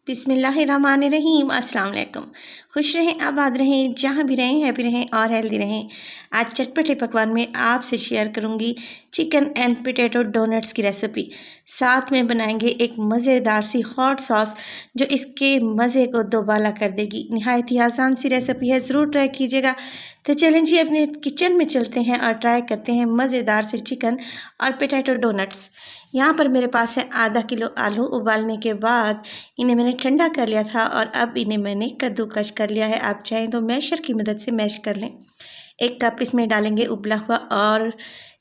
बिस्मिल्लाहिर्रहमानिर्रहीम। अस्सलाम वालेकुम। खुश रहें, आबाद रहें, जहाँ भी रहें हैप्पी रहें और हेल्दी रहें। आज चटपटे पकवान में आपसे शेयर करूँगी चिकन एंड पोटैटो डोनट्स की रेसिपी। साथ में बनाएंगे एक मज़ेदार सी हॉट सॉस जो इसके मज़े को दोबाला कर देगी। निहायत ही आसान सी रेसिपी है, ज़रूर ट्राई कीजिएगा। तो चलें जी, अपने किचन में चलते हैं और ट्राई करते हैं मज़ेदार से चिकन और पोटैटो डोनट्स। यहाँ पर मेरे पास है आधा किलो आलू। उबालने के बाद इन्हें मैंने ठंडा कर लिया था और अब इन्हें मैंने कद्दूकश कर लिया है। आप चाहें तो मैशर की मदद से मैश कर लें। 1 कप इसमें डालेंगे उबला हुआ और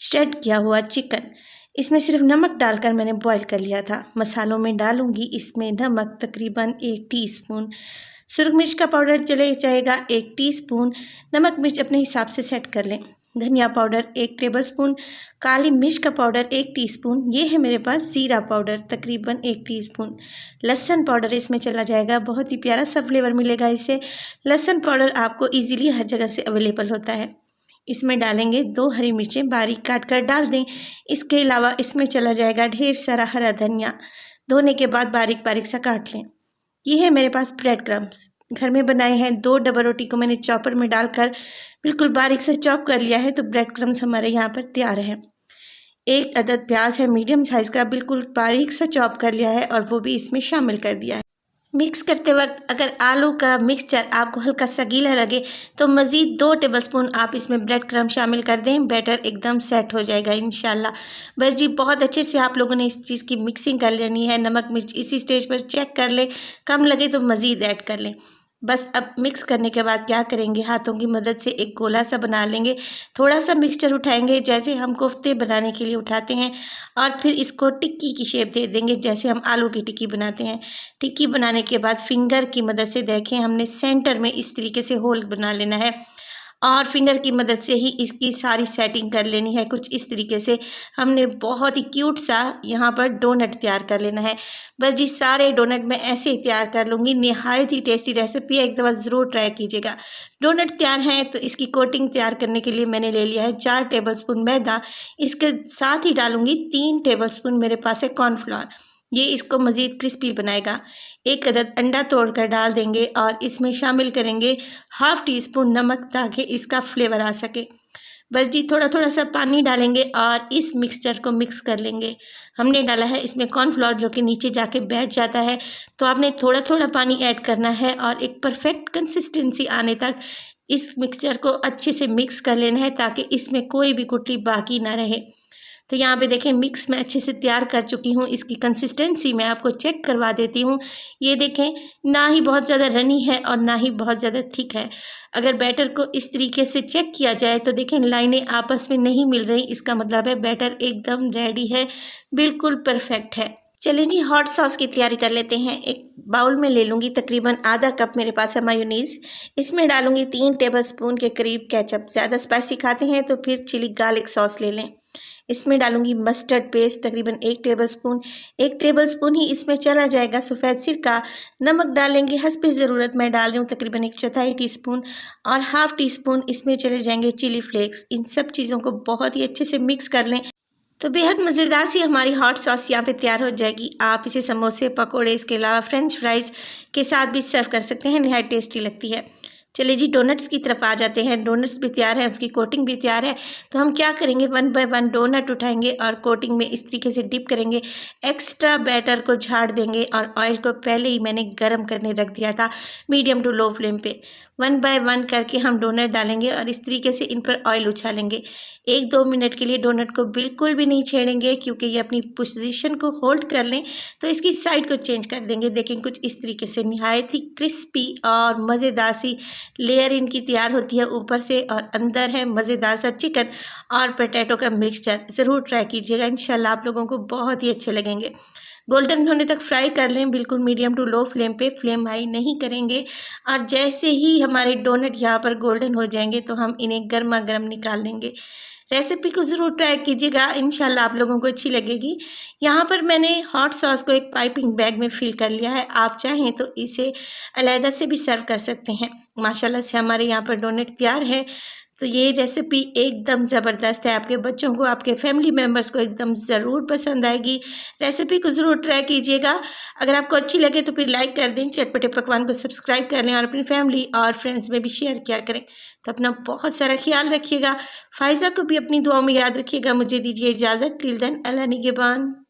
श्रेड किया हुआ चिकन। इसमें सिर्फ नमक डालकर मैंने बॉईल कर लिया था। मसालों में डालूंगी इसमें नमक तकरीबन 1 टीस्पून, सुरख मिर्च का पाउडर चले जाएगा 1 टीस्पून, नमक मिर्च अपने हिसाब से सेट कर लें। धनिया पाउडर 1 टेबलस्पून, काली मिर्च का पाउडर 1 टीस्पून, ये है मेरे पास ज़ीरा पाउडर तकरीबन 1 टीस्पून। लहसुन पाउडर इसमें चला जाएगा, बहुत ही प्यारा सा फ्लेवर मिलेगा इससे। लहसुन पाउडर आपको इजीली हर जगह से अवेलेबल होता है। इसमें डालेंगे 2 हरी मिर्चें बारीक काट कर डाल दें। इसके अलावा इसमें चला जाएगा ढेर सारा हरा धनिया, धोने के बाद बारीक बारीक सा काट लें। ये है मेरे पास ब्रेड क्रम्स, घर में बनाए हैं। 2 डबल रोटी को मैंने चॉपर में डालकर बिल्कुल बारीक से चॉप कर लिया है, तो ब्रेड क्रम्स हमारे यहाँ पर तैयार है। 1 अदद प्याज है मीडियम साइज़ का, बिल्कुल बारीक सा चॉप कर लिया है और वो भी इसमें शामिल कर दिया है। मिक्स करते वक्त अगर आलू का मिक्सचर आपको हल्का सा गीला लगे तो मज़ीद 2 टेबलस्पून आप इसमें ब्रेड क्रम्ब शामिल कर दें। बैटर एकदम सेट हो जाएगा इंशाल्लाह। बस जी, बहुत अच्छे से आप लोगों ने इस चीज़ की मिक्सिंग कर लेनी है। नमक मिर्च इसी स्टेज पर चेक कर लें, कम लगे तो मज़ीद ऐड कर लें। बस अब मिक्स करने के बाद क्या करेंगे, हाथों की मदद से एक गोला सा बना लेंगे। थोड़ा सा मिक्सचर उठाएंगे जैसे हम कोफ्ते बनाने के लिए उठाते हैं, और फिर इसको टिक्की की शेप दे देंगे जैसे हम आलू की टिक्की बनाते हैं। टिक्की बनाने के बाद फिंगर की मदद से देखें, हमने सेंटर में इस तरीके से होल बना लेना है और फिंगर की मदद से ही इसकी सारी सेटिंग कर लेनी है। कुछ इस तरीके से हमने बहुत ही क्यूट सा यहाँ पर डोनट तैयार कर लेना है। बस जी, सारे डोनट मैं ऐसे ही तैयार कर लूँगी। निहायत ही टेस्टी रेसिपी है, एक दफ़ा ज़रूर ट्राई कीजिएगा। डोनट तैयार हैं तो इसकी कोटिंग तैयार करने के लिए मैंने ले लिया है 4 टेबलस्पून मैदा। इसके साथ ही डालूँगी 3 टेबलस्पून मेरे पास है कॉर्नफ्लोर, ये इसको मज़ीद क्रिस्पी बनाएगा। 1 अदद अंडा तोड़कर डाल देंगे और इसमें शामिल करेंगे हाफ़ टी स्पून नमक ताकि इसका फ्लेवर आ सके। बस जी, थोड़ा थोड़ा सा पानी डालेंगे और इस मिक्सचर को मिक्स कर लेंगे। हमने डाला है इसमें कॉर्नफ्लोर जो कि नीचे जाके बैठ जाता है, तो आपने थोड़ा थोड़ा पानी ऐड करना है और एक परफेक्ट कंसिस्टेंसी आने तक इस मिक्सचर को अच्छे से मिक्स कर लेना है ताकि इसमें कोई भी गुठली बाकी ना रहे। तो यहाँ पे देखें, मिक्स मैं अच्छे से तैयार कर चुकी हूँ। इसकी कंसिस्टेंसी मैं आपको चेक करवा देती हूँ। ये देखें, ना ही बहुत ज़्यादा रनी है और ना ही बहुत ज़्यादा थिक है। अगर बैटर को इस तरीके से चेक किया जाए तो देखें लाइनें आपस में नहीं मिल रही, इसका मतलब है बैटर एकदम रेडी है, बिल्कुल परफेक्ट है। चलिए जी, हॉट सॉस की तैयारी कर लेते हैं। एक बाउल में ले लूँगी तकरीबन आधा कप मेरे पास है मायोनीज़। इसमें डालूँगी 3 टेबलस्पून के करीब केचप। ज़्यादा स्पाइसी खाते हैं तो फिर चिली गार्लिक सॉस ले लें। इसमें डालूँगी मस्टर्ड पेस्ट तकरीबन 1 टेबलस्पून। 1 टेबलस्पून ही इसमें चला जाएगा सफ़ेद सिरका। नमक डालेंगे हस्बे ज़रूरत, मैं डाल रही हूँ तकरीबन 1/4 टीस्पून, और हाफ़ टी स्पून इसमें चले जाएंगे चिली फ्लेक्स। इन सब चीज़ों को बहुत ही अच्छे से मिक्स कर लें तो बेहद मज़ेदार सी हमारी हॉट सॉस यहाँ पे तैयार हो जाएगी। आप इसे समोसे, पकोड़े, इसके अलावा फ्रेंच फ्राइज़ के साथ भी सर्व कर सकते हैं, निहायत टेस्टी लगती है। चलिए जी, डोनट्स की तरफ आ जाते हैं। डोनट्स भी तैयार है, उसकी कोटिंग भी तैयार है। तो हम क्या करेंगे, 1 बाय 1 डोनट उठाएंगे और कोटिंग में इस तरीके से डिप करेंगे। एक्स्ट्रा बैटर को झाड़ देंगे और ऑयल को पहले ही मैंने गर्म करने रख दिया था मीडियम टू लो फ्लेम पे। 1 बाय 1 करके हम डोनट डालेंगे और इस तरीके से इन पर ऑयल उछालेंगे। 1-2 मिनट के लिए डोनट को बिल्कुल भी नहीं छेड़ेंगे, क्योंकि ये अपनी पोजीशन को होल्ड कर लें तो इसकी साइड को चेंज कर देंगे। देखें, कुछ इस तरीके से निहायत ही क्रिस्पी और मज़ेदार सी लेयर इनकी तैयार होती है ऊपर से, और अंदर है मज़ेदार सा चिकन और पोटैटो का मिक्सचर। ज़रूर ट्राई कीजिएगा, इंशाल्लाह आप लोगों को बहुत ही अच्छे लगेंगे। गोल्डन होने तक फ्राई कर लें, बिल्कुल मीडियम टू लो फ्लेम पे, फ्लेम हाई नहीं करेंगे। और जैसे ही हमारे डोनट यहाँ पर गोल्डन हो जाएंगे तो हम इन्हें गर्मा गर्म निकाल लेंगे। रेसिपी को ज़रूर ट्राई कीजिएगा, इंशाल्लाह आप लोगों को अच्छी लगेगी। यहाँ पर मैंने हॉट सॉस को एक पाइपिंग बैग में फिल कर लिया है। आप चाहें तो इसे अलहदा से भी सर्व कर सकते हैं। माशाल्लाह से हमारे यहाँ पर डोनट तैयार है। तो ये रेसिपी एकदम ज़बरदस्त है, आपके बच्चों को, आपके फैमिली मेम्बर्स को एकदम ज़रूर पसंद आएगी। रेसिपी को ज़रूर ट्राई कीजिएगा। अगर आपको अच्छी लगे तो फिर लाइक कर दें, चटपटे पकवान को सब्सक्राइब कर लें और अपनी फैमिली और फ्रेंड्स में भी शेयर किया करें। तो अपना बहुत सारा ख्याल रखिएगा। फ़ाइज़ा को भी अपनी दुआओं में याद रखिएगा। मुझे दीजिए इजाज़त। टिल देन, अल्लाह निगहबान।